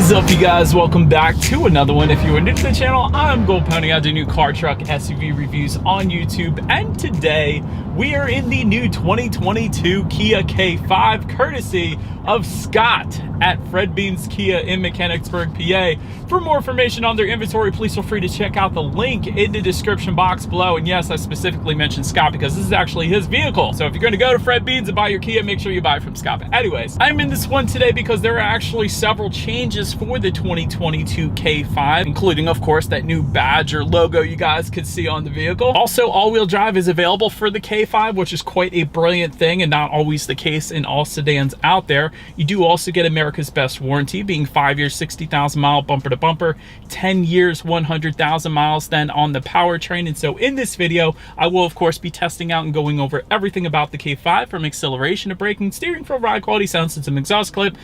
Is up, you guys? Welcome back to another one. If you are new to the channel, I'm Gold Pony. I do new car, truck, SUV reviews on YouTube, and today we are in the new 2022 Kia K5 courtesy of Scott at Fred Beans Kia in Mechanicsburg, PA. For more information on their inventory, please feel free to check out the link in the description box below. And yes, I specifically mentioned Scott because this is actually his vehicle. So if you're going to go to Fred Beans and buy your Kia, make sure you buy it from Scott. But anyways, I'm in this one today because there are actually several changes for the 2022 K5, including, of course, that new badge or logo you guys could see on the vehicle. Also, all-wheel drive is available for the K5, which is quite a brilliant thing and not always the case in all sedans out there. You do also get America's Best warranty, being 5 years, 60,000 mile bumper to bumper, 10 years, 100,000 miles then on the powertrain. And so in this video, I will of course be testing out and going over everything about the K5, from acceleration to braking, steering for ride quality, sound system, exhaust clip,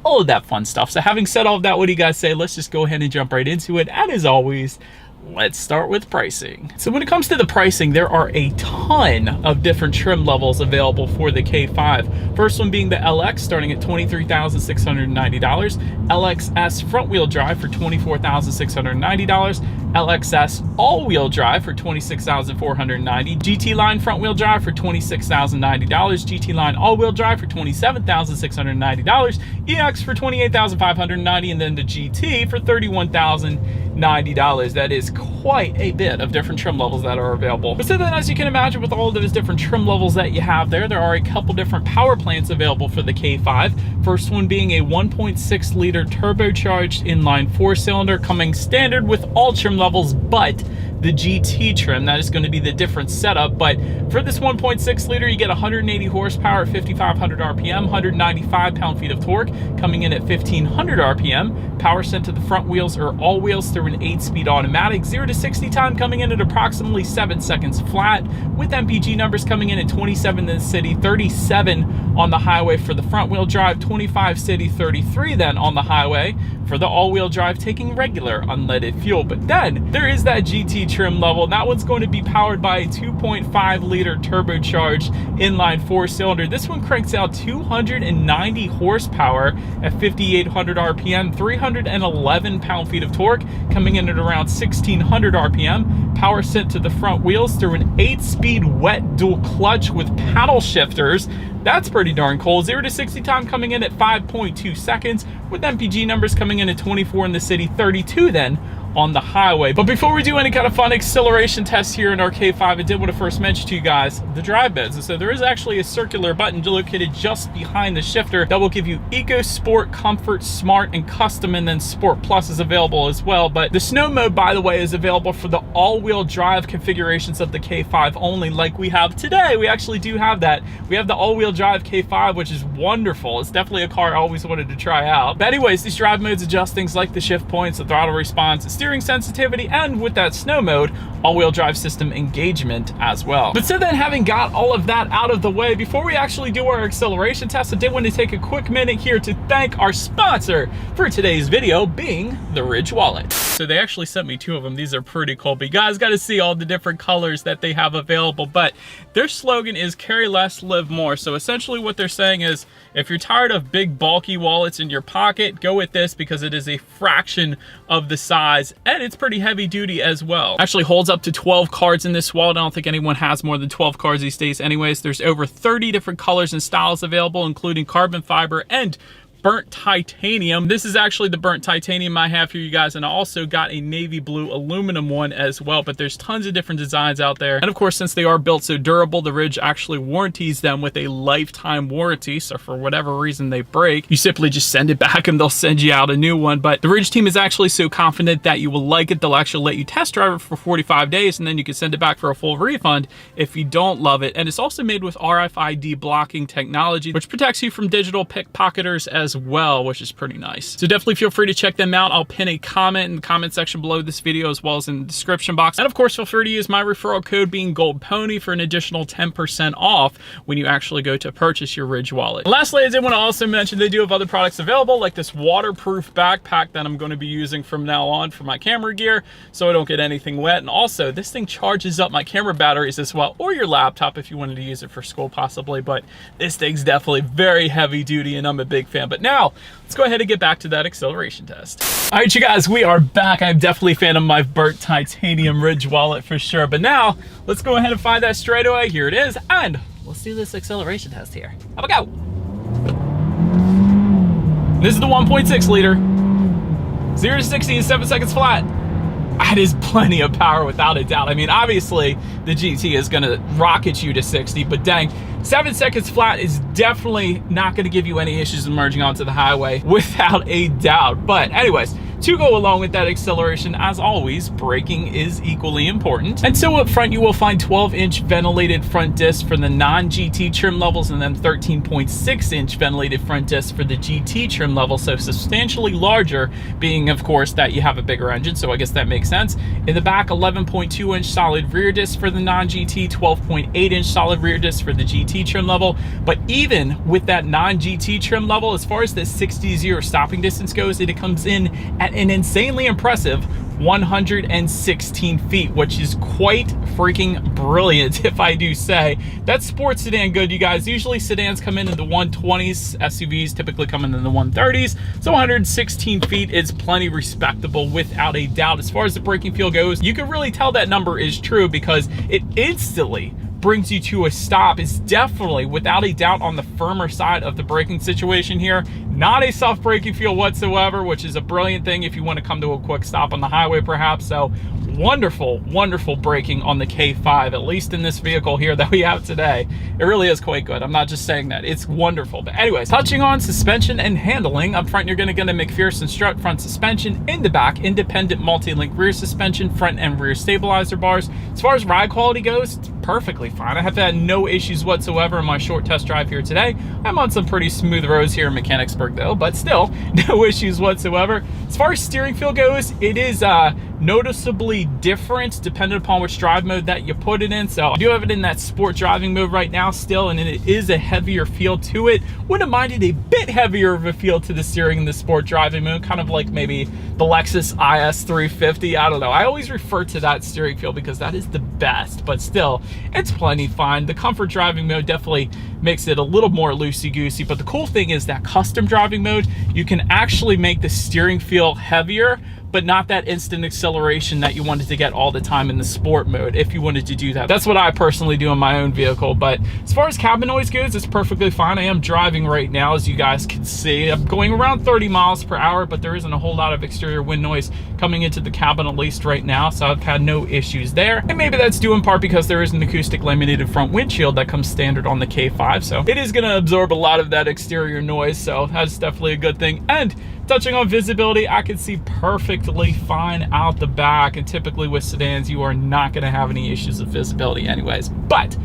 all of that fun stuff. So having said all of that, what do you guys say? Let's just go ahead and jump right into it. And as always, let's start with pricing. So when it comes to the pricing, there are a ton of different trim levels available for the K5. First one being the LX, starting at $23,690. LXS front-wheel drive for $24,690. LXS all-wheel drive for $26,490. GT line front-wheel drive for $26,090. GT line all-wheel drive for $27,690. EX for $28,590, and then the GT for $31,090. That is quite a bit of different trim levels that are available. But so then, as you can imagine, with all of those different trim levels that you have there are a couple different power plants available for the K5. First one being a 1.6 liter turbocharged inline 4-cylinder, coming standard with all trim levels but the GT trim. That is going to be the different setup. But for this 1.6 liter, you get 180 horsepower at 5,500 RPM, 195 pound-feet of torque, coming in at 1,500 RPM. Power sent to the front wheels or all wheels through an 8-speed automatic. 0 to 60 time coming in at approximately 7 seconds flat, with MPG numbers coming in at 27 in the city, 37 on the highway for the front wheel drive, 25 city, 33 then on the highway for the all-wheel drive, taking regular unleaded fuel. But then there is that GT trim level. That one's going to be powered by a 2.5 liter turbocharged inline 4-cylinder. This one cranks out 290 horsepower at 5,800 RPM, 311 pound-feet of torque, coming in at around 1,600 RPM. Power sent to the front wheels through an 8-speed wet dual clutch with paddle shifters. That's pretty darn cool. 0 to 60 time coming in at 5.2 seconds, with MPG numbers coming in at 24 in the city, 32 then on the highway. But before we do any kind of fun acceleration tests here in our K5, I did want to first mention to you guys the drive modes. And so there is actually a circular button located just behind the shifter that will give you Eco, Sport, Comfort, Smart, and Custom, and then Sport Plus is available as well. But the snow mode, by the way, is available for the all-wheel drive configurations of the K5 only, like we have today. We actually do have that. We have the all-wheel drive K5, which is wonderful. It's definitely a car I always wanted to try out. But anyways, these drive modes adjust things like the shift points, the throttle response, the steering sensitivity, and with that snow mode, all-wheel drive system engagement as well. But so then, having got all of that out of the way, before we actually do our acceleration test, I did want to take a quick minute here to thank our sponsor for today's video, being the Ridge Wallet. So they actually sent me 2 of them. These are pretty cool, but you guys got to see all the different colors that they have available. But their slogan is carry less, live more. So essentially what they're saying is, if you're tired of big bulky wallets in your pocket, go with this because it is a fraction of the size and it's pretty heavy duty as well. Actually holds up to 12 cards in this wallet. I don't think anyone has more than 12 cards these days anyways. There's over 30 different colors and styles available, including carbon fiber and burnt titanium. This is actually the burnt titanium I have here, you guys, and I also got a navy blue aluminum one as well. But there's tons of different designs out there, and of course, since they are built so durable, the Ridge actually warranties them with a lifetime warranty. So for whatever reason they break, you simply just send it back and they'll send you out a new one. But the Ridge team is actually so confident that you will like it, they'll actually let you test drive it for 45 days, and then you can send it back for a full refund if you don't love it. And it's also made with RFID blocking technology, which protects you from digital pickpocketers as well, which is pretty nice. So definitely feel free to check them out. I'll pin a comment in the comment section below this video, as well as in the description box. And of course, feel free to use my referral code, being Gold Pony, for an additional 10% off when you actually go to purchase your Ridge wallet. And lastly, I did want to also mention they do have other products available, like this waterproof backpack that I'm going to be using from now on for my camera gear, so I don't get anything wet. And also, this thing charges up my camera batteries as well, or your laptop if you wanted to use it for school possibly. But this thing's definitely very heavy duty and I'm a big fan. But But now, let's go ahead and get back to that acceleration test. All right, you guys, we are back. I'm definitely a fan of my burnt titanium Ridge wallet for sure. But now, let's go ahead and find that straightaway. Here it is. And let's do this acceleration test here. Have a go. This is the 1.6 liter. 0 to 60 in 7 seconds flat. That is plenty of power without a doubt. I mean, obviously the GT is gonna rocket you to 60, but dang, 7 seconds flat is definitely not gonna give you any issues in merging onto the highway without a doubt. But anyways, to go along with that acceleration, as always, braking is equally important. And so up front, you will find 12-inch ventilated front discs for the non-GT trim levels, and then 13.6-inch ventilated front discs for the GT trim level, so substantially larger, being, of course, that you have a bigger engine, so I guess that makes sense. In the back, 11.2-inch solid rear disc for the non-GT, 12.8-inch solid rear disc for the GT trim level. But even with that non-GT trim level, as far as the 60-0 stopping distance goes, it comes in at an insanely impressive 116 feet, which is quite freaking brilliant, if I do say. That's sports sedan good, you guys. Usually sedans come in the 120s, SUVs typically come in the 130s, so 116 feet is plenty respectable without a doubt. As far as the braking feel goes, you can really tell that number is true because it instantly brings you to a stop. Is definitely, without a doubt, on the firmer side of the braking situation here. Not a soft braking feel whatsoever, which is a brilliant thing if you want to come to a quick stop on the highway perhaps. So wonderful, wonderful braking on the K5, at least in this vehicle here that we have today. It really is quite good. I'm not just saying that, it's wonderful. But anyways, touching on suspension and handling, up front you're going to get a McPherson strut front suspension. In the back, independent multi-link rear suspension, front and rear stabilizer bars. As far as ride quality goes, it's perfectly fine. I have had no issues whatsoever in my short test drive here today. I'm on some pretty smooth roads here in Mechanicsburg though, but still no issues whatsoever. As far as steering feel goes, it is noticeably different depending upon which drive mode that you put it in. So I do have it in that sport driving mode right now still, and it is a heavier feel to it. Wouldn't mind it a bit heavier of a feel to the steering in the sport driving mode, kind of like maybe the Lexus IS 350. I don't know. I always refer to that steering feel because that is the best, but still, it's plenty fine. The comfort driving mode definitely makes it a little more loosey-goosey, but the cool thing is that custom driving mode, you can actually make the steering feel heavier, but not that instant acceleration that you wanted to get all the time in the sport mode if you wanted to do that. That's what I personally do in my own vehicle. But as far as cabin noise goes, it's perfectly fine. I am driving right now, as you guys can see. I'm going around 30 miles per hour, but there isn't a whole lot of exterior wind noise coming into the cabin, at least right now, so I've had no issues there. And maybe that's due in part because there is an acoustic laminated front windshield that comes standard on the K5, so it is going to absorb a lot of that exterior noise, so that's definitely a good thing. And touching on visibility, I can see perfectly fine out the back, and typically with sedans you are not going to have any issues with visibility anyways. But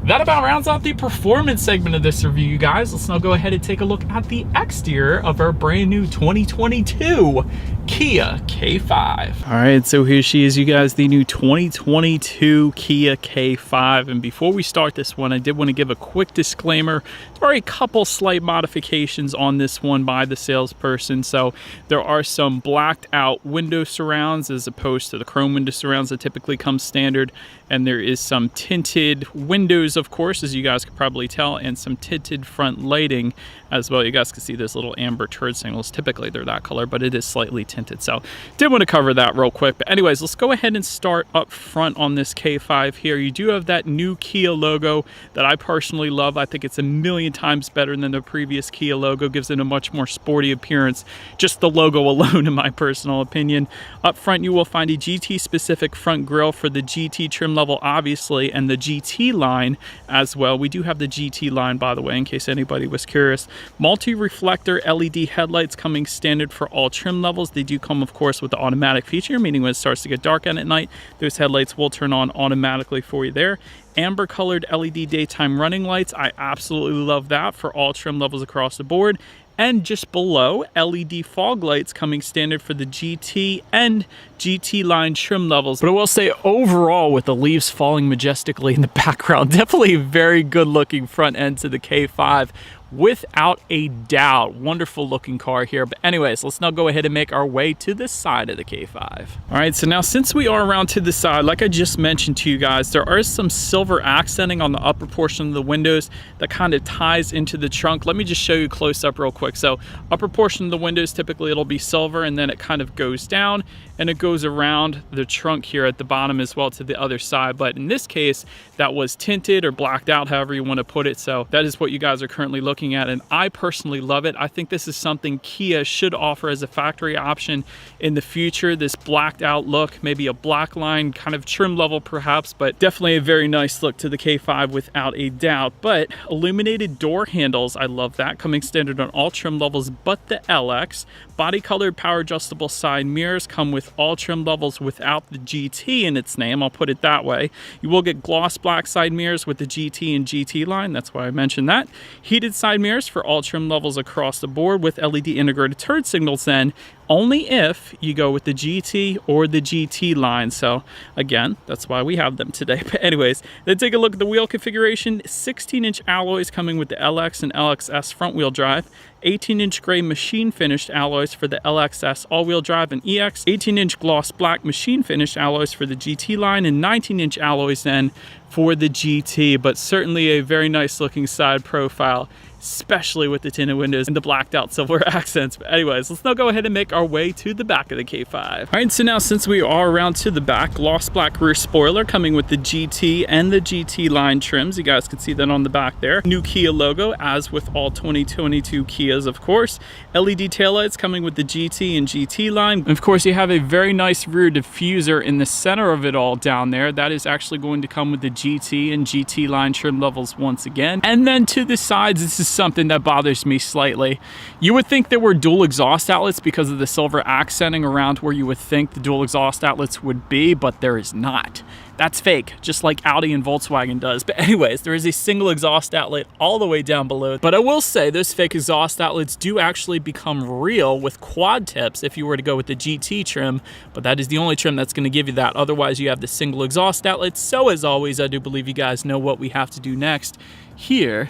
that about rounds out the performance segment of this review, you guys. Let's now go ahead and take a look at the exterior of our brand new 2022 Kia K5. All right, so here she is, you guys, the new 2022 Kia K5. And before we start this one, I did want to give a quick disclaimer. There are a couple slight modifications on this one by the salesperson. So there are some blacked out window surrounds as opposed to the chrome window surrounds that typically come standard. And there is some tinted windows, of course, as you guys could probably tell, and some tinted front lighting as well. You guys can see this little amber turd signals. Typically they're that color, but it is slightly tinted. So did want to cover that real quick. But anyways, let's go ahead and start up front on this K5 here. You do have that new Kia logo that I personally love. I think it's a million times better than the previous Kia logo. Gives it a much more sporty appearance. Just the logo alone, in my personal opinion. Up front, you will find a GT specific front grille for the GT trim level, obviously, and the GT line as well. We do have the GT line, by the way, in case anybody was curious. Multi-reflector LED headlights coming standard for all trim levels. They do come, of course, with the automatic feature, meaning when it starts to get dark out at night, those headlights will turn on automatically for you there. Amber colored LED daytime running lights. I absolutely love that for all trim levels across the board. And just below, LED fog lights coming standard for the GT and GT line trim levels. But I will say, overall, with the leaves falling majestically in the background, definitely a very good looking front end to the K5. without a doubt. Wonderful looking car here. But anyways, let's now go ahead and make our way to the side of the K5. All right, so now since we are around to the side, like I just mentioned to you guys, there are some silver accenting on the upper portion of the windows that kind of ties into the trunk. Let me just show you close up real quick. So upper portion of the windows, typically it'll be silver, and then it kind of goes down and it goes around the trunk here at the bottom as well to the other side. But in this case, that was tinted or blacked out, however you want to put it. So that is what you guys are currently looking at, and I personally love it. I think this is something Kia should offer as a factory option in the future. This blacked out look, maybe a black line kind of trim level perhaps, but definitely a very nice look to the K5 without a doubt. But illuminated door handles, I love that, coming standard on all trim levels but the LX. Body colored power adjustable side mirrors come with all trim levels without the GT in its name, I'll put it that way. You will get gloss black side mirrors with the GT and GT line, that's why I mentioned that. Heated side mirrors for all trim levels across the board with LED integrated turn signals then, only if you go with the GT or the GT line. So again, that's why we have them today. But anyways, then take a look at the wheel configuration. 16-inch alloys coming with the LX and LXS front wheel drive. 18-inch gray machine finished alloys for the LXS all-wheel drive and EX, 18-inch gloss black machine finished alloys for the GT line, and 19-inch alloys then for the GT. But certainly a very nice looking side profile, especially with the tinted windows and the blacked out silver accents. But anyways, let's now go ahead and make our way to the back of the K5. All right, so now since we are around to the back, gloss black rear spoiler coming with the GT and the GT line trims. You guys can see that on the back there. New Kia logo, as with all 2022 Kias, of course. LED taillights coming with the GT and GT line. And of course, you have a very nice rear diffuser in the center of it all down there. That is actually going to come with the GT and GT line trim levels once again. And then to the sides, this is something that bothers me slightly. You would think there were dual exhaust outlets because of the silver accenting around where you would think the dual exhaust outlets would be, but there is not. That's fake, just like Audi and Volkswagen does. But anyways, there is a single exhaust outlet all the way down below. But I will say those fake exhaust outlets do actually become real with quad tips if you were to go with the GT trim, but that is the only trim that's going to give you that. Otherwise, you have the single exhaust outlet. So as always, I do believe you guys know what we have to do next. Here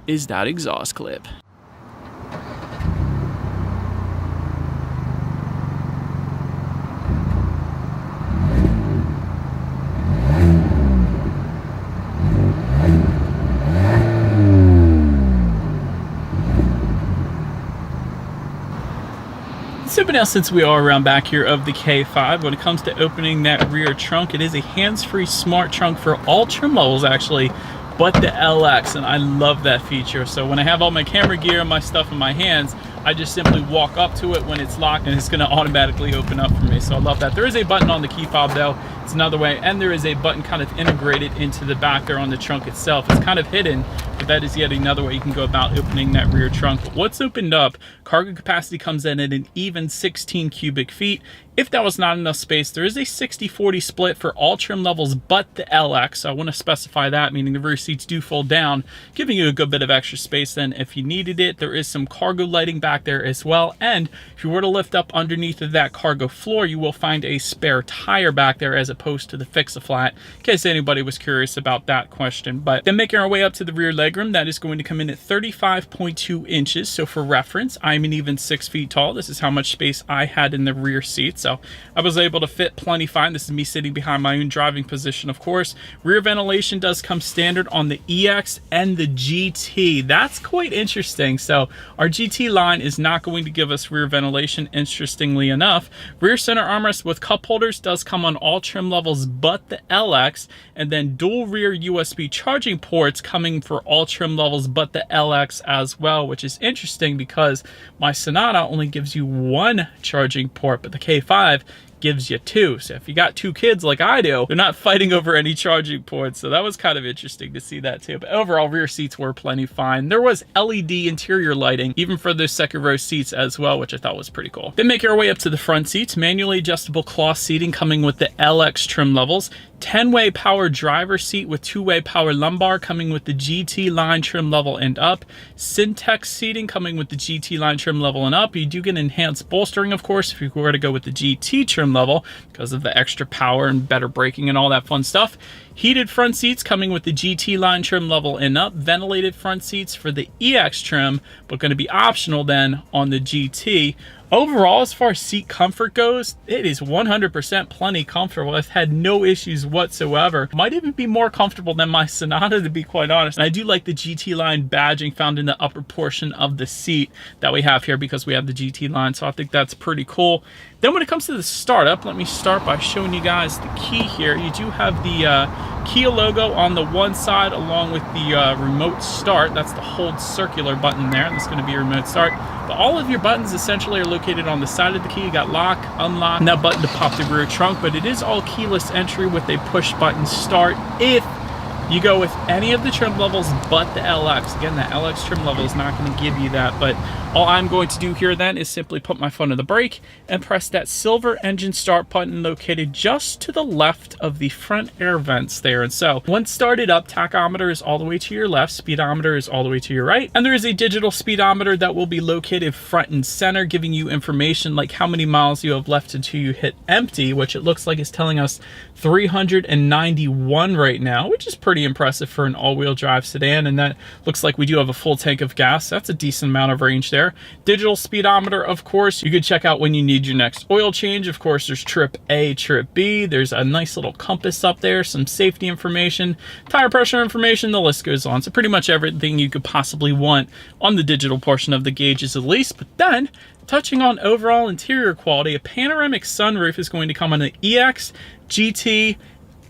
is that exhaust clip. So now since we are around back here of the K5, when it comes to opening that rear trunk, it is a hands-free smart trunk for all trim levels actually, but the LX, and I love that feature. So when I have all my camera gear and my stuff in my hands, I just simply walk up to it when it's locked and it's gonna automatically open up for me. So I love that. There is a button on the key fob though, it's another way, and there is a button kind of integrated into the back there on the trunk itself. It's kind of hidden, but that is yet another way you can go about opening that rear trunk. But what's opened up, cargo capacity comes in at an even 16 cubic feet. If that was not enough space, there is a 60-40 split for all trim levels but the LX. So I want to specify that, meaning the rear seats do fold down, giving you a good bit of extra space then if you needed it. There is some cargo lighting back there as well. And if you were to lift up underneath of that cargo floor, you will find a spare tire back there as opposed to the fix-a-flat, in case anybody was curious about that question. But then making our way up to the rear legroom, that is going to come in at 35.2 inches. So for reference, I'm an even 6 feet tall. This is how much space I had in the rear seat. So I was able to fit plenty fine. This is me sitting behind my own driving position, of course. Rear ventilation does come standard on the EX and the GT. That's quite interesting. So our GT line is not going to give us rear ventilation, interestingly enough. Rear center armrest with cup holders does come on all trim levels but the LX, and then dual rear USB charging ports coming for all trim levels but the LX as well, which is interesting because my Sonata only gives you one charging port, but the K5 gives you two. So if you got two kids like I do, they're not fighting over any charging ports. So that was kind of interesting to see that too. But overall, rear seats were plenty fine. There was LED interior lighting, even for those second row seats as well, which I thought was pretty cool. Then make our way up to the front seats. Manually adjustable cloth seating coming with the LX trim levels. 10-way power driver seat with 2-way power lumbar coming with the GT line trim level and up. Syntex seating coming with the GT line trim level and up. You do get enhanced bolstering, of course, if you were to go with the GT trim level because of the extra power and better braking and all that fun stuff. Heated front seats coming with the GT line trim level and up. Ventilated front seats for the EX trim, but going to be optional then on the GT. Overall, as far as seat comfort goes, it is 100% plenty comfortable. I've had no issues whatsoever. Might even be more comfortable than my Sonata, to be quite honest. And I do like the GT line badging found in the upper portion of the seat that we have here because we have the GT line, so I think that's pretty cool. Then when it comes to the startup, let me start by showing you guys the key here. You do have the Kia logo on the one side along with the remote start. That's the hold circular button there. That's going to be a remote start. But all of your buttons essentially are located on the side of the key. You got lock, unlock, and that button to pop the rear trunk, but it is all keyless entry with a push button start if you go with any of the trim levels but the LX. Again, the LX trim level is not going to give you that, but all I'm going to do here then is simply put my foot on the brake and press that silver engine start button located just to the left of the front air vents there. And so once started up, tachometer is all the way to your left, speedometer is all the way to your right, and there is a digital speedometer that will be located front and center, giving you information like how many miles you have left until you hit empty, which it looks like is telling us 391 right now, which is pretty impressive for an all-wheel drive sedan. And that looks like we do have a full tank of gas. That's a decent amount of range there. Digital speedometer, of course, you could check out when you need your next oil change. Of course, there's trip A, trip B. There's a nice little compass up there, some safety information, tire pressure information, the list goes on. So pretty much everything you could possibly want on the digital portion of the gauges at least. But then, touching on overall interior quality, a panoramic sunroof is going to come on the EX, GT,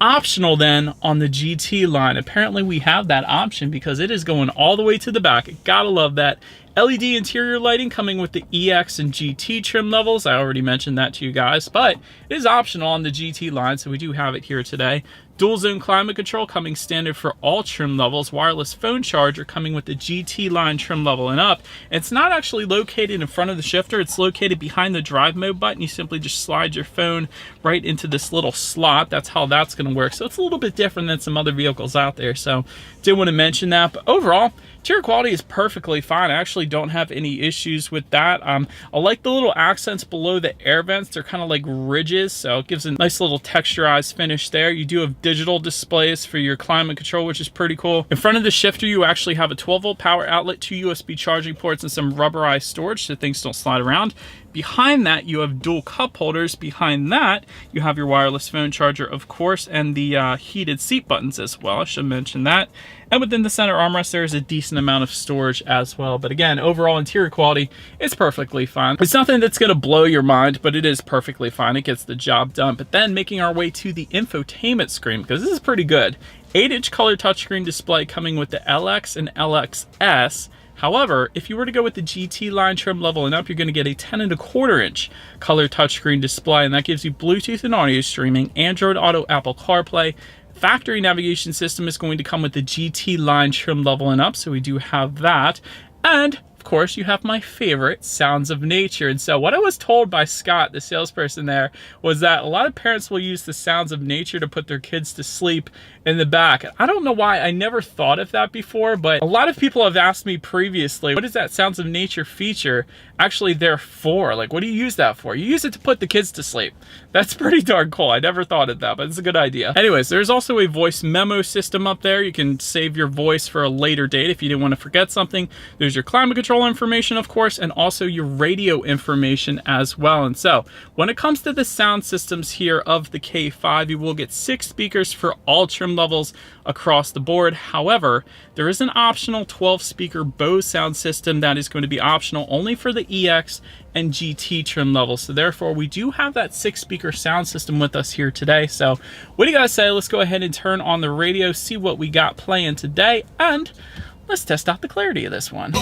optional then on the GT line. Apparently we have that option because it is going all the way to the back. Gotta love that. LED interior lighting coming with the EX and GT trim levels. I already mentioned that to you guys, but it is optional on the GT line, so we do have it here today. Dual zone climate control coming standard for all trim levels. Wireless phone charger coming with the GT line trim level and up. It's not actually located in front of the shifter. It's located behind the drive mode button. You simply just slide your phone right into this little slot. That's how that's going to work. So it's a little bit different than some other vehicles out there. So did want to mention that. But overall, interior quality is perfectly fine. I actually don't have any issues with that. I like the little accents below the air vents. They're kind of like ridges, so it gives a nice little texturized finish there. You do have digital displays for your climate control, which is pretty cool. In front of the shifter, you actually have a 12-volt power outlet, 2 USB charging ports, and some rubberized storage so things don't slide around. Behind that, you have dual cup holders. Behind that, you have your wireless phone charger, of course, and the heated seat buttons as well. I should mention that. And within the center armrest, there is a decent amount of storage as well. But again, overall interior quality is perfectly fine. It's nothing that's going to blow your mind, but it is perfectly fine. It gets the job done. But then making our way to the infotainment screen, because this is pretty good. 8-inch color touchscreen display coming with the LX and LXS. However, if you were to go with the GT line trim level and up, you're going to get a 10.25-inch color touchscreen display, and that gives you Bluetooth and audio streaming, Android Auto, Apple CarPlay. Factory navigation system is going to come with the GT line trim level and up, so we do have that. And of course, you have my favorite, sounds of nature. And so what I was told by Scott, the salesperson there, was that a lot of parents will use the sounds of nature to put their kids to sleep in the back. I don't know why I never thought of that before, but a lot of people have asked me previously, what is that sounds of nature feature actually there for? Like, what do you use that for? You use it to put the kids to sleep. That's pretty darn cool. I never thought of that, but it's a good idea. Anyways, there's also a voice memo system up there. You can save your voice for a later date if you didn't want to forget something. There's your climate control information, of course, and also your radio information as well. And so when it comes to the sound systems here of the K5, you will get 6 speakers for all trim levels across the board. However, there is an optional 12-speaker Bose sound system that is going to be optional only for the EX and GT trim levels. So therefore, we do have that 6-speaker sound system with us here today. So what do you guys say? Let's go ahead and turn on the radio, see what we got playing today, and let's test out the clarity of this one.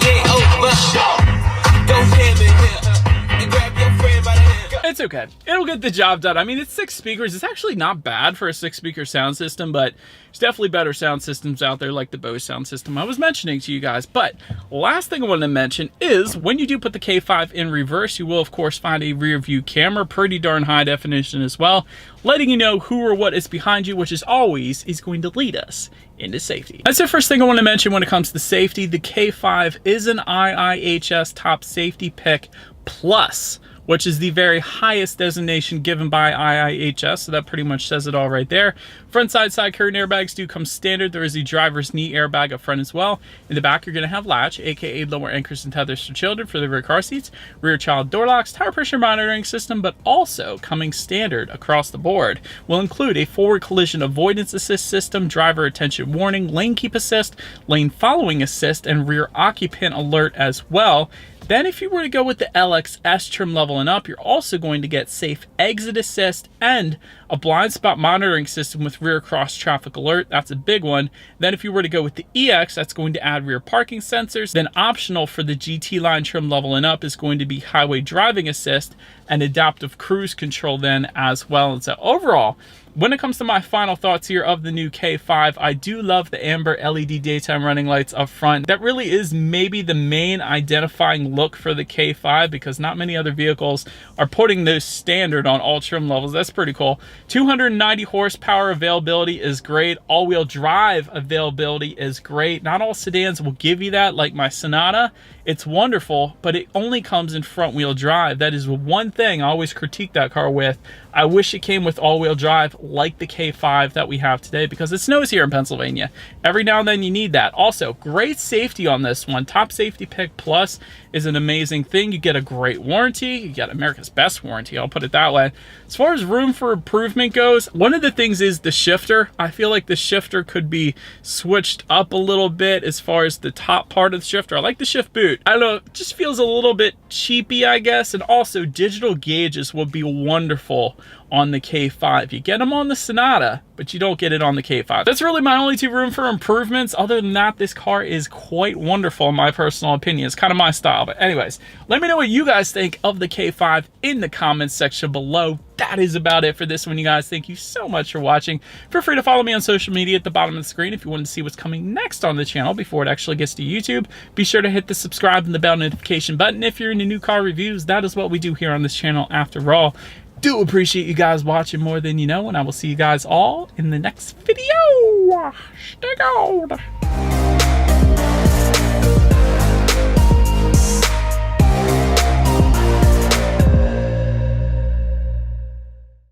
It's okay. It'll get the job done. I mean, it's 6 speakers. It's actually not bad for a 6-speaker sound system, but there's definitely better sound systems out there like the Bose sound system I was mentioning to you guys. But last thing I wanted to mention is when you do put the K5 in reverse, you will, of course, find a rear view camera, pretty darn high definition as well, letting you know who or what is behind you, which is always is going to lead us into safety. That's the first thing I want to mention when it comes to safety. The K5 is an IIHS top safety pick plus, which is the very highest designation given by IIHS, so that pretty much says it all right there. Front side curtain airbags do come standard. There is the driver's knee airbag up front as well. In the back, you're going to have latch, aka lower anchors and tethers for children for the rear car seats, rear child door locks, tire pressure monitoring system, but also coming standard across the board will include a forward collision avoidance assist system, driver attention warning, lane keep assist, lane following assist, and rear occupant alert as well. Then if you were to go with the LXS trim level and up, you're also going to get safe exit assist and a blind spot monitoring system with rear cross traffic alert. That's a big one. Then if you were to go with the EX, that's going to add rear parking sensors. Then optional for the GT line trim level and up is going to be highway driving assist and adaptive cruise control then as well. And so overall, when it comes to my final thoughts here of the new K5, I do love the amber LED daytime running lights up front. That really is maybe the main identifying look for the K5 because not many other vehicles are putting those standard on all trim levels. That's pretty cool. 290 horsepower availability is great. All-wheel drive availability is great. Not all sedans will give you that, like my Sonata. It's wonderful, but it only comes in front-wheel drive. That is one thing I always critique that car with. I wish it came with all-wheel drive like the K5 that we have today because it snows here in Pennsylvania. Every now and then you need that. Also, great safety on this one. Top Safety Pick Plus is an amazing thing. You get a great warranty. You get America's best warranty, I'll put it that way. As far as room for improvement goes, one of the things is the shifter. I feel like the shifter could be switched up a little bit as far as the top part of the shifter. I like the shift boot. I don't know, it just feels a little bit cheapy, I guess. And also, digital gauges would be wonderful on the K5. You get them on the Sonata, but you don't get it on the K5. That's really my only two room for improvements. Other than that, this car is quite wonderful in my personal opinion. It's kind of my style. But anyways, let me know what you guys think of the K5 in the comments section below. That is about it for this one, you guys. Thank you so much for watching. Feel free to follow me on social media at the bottom of the screen if you want to see what's coming next on the channel before it actually gets to YouTube. Be sure to hit the subscribe and the bell notification button if you're into new car reviews. That is what we do here on this channel after all. Do appreciate you guys watching more than you know, and I will see you guys all in the next video. Stay gold.